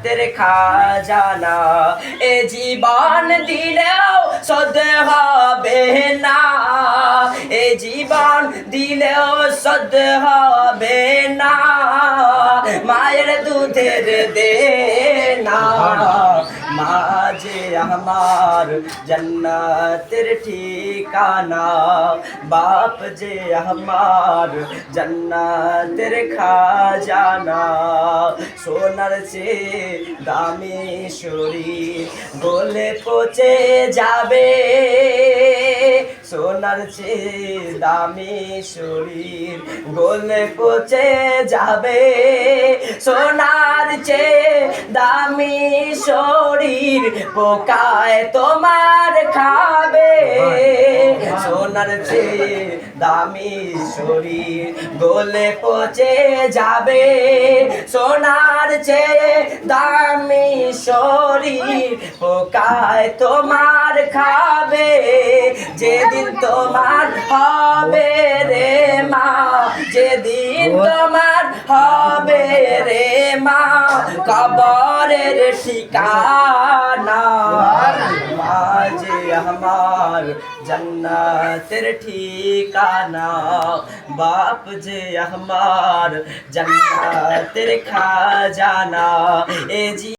তেরে খাজানা এ জীবন দিলেও শোধ হবে না, এ জীবন দিলেও শোধ হবে না, মায়ের দুধের দেনা। মা যে আমার জান্নাতের ঠিকানা, বাপ যে আমার জান্নাতের খাজানা। সোনার চেয়ে দামি শরীর গলে পচে যাবে, সোনার চেয়ে দামি শরীর গলে পচে যাবে, সোনার চেয়ে দামি শরীর পোকায় তোমার খাবে, সোনার চেয়ে দামি শরীর গলে পচে যাবে, সোনার চেয়ে দামি শরীর পোকায় তোমার খাবে। যেদিন তোমার হবে রে মা, যেদিন তোমার হবে রে মা কবরের ঠিকানা, মা যে আমার জান্নাতের ঠিকানা, বাপ যে আমার জান্নাতের খাজানা। এ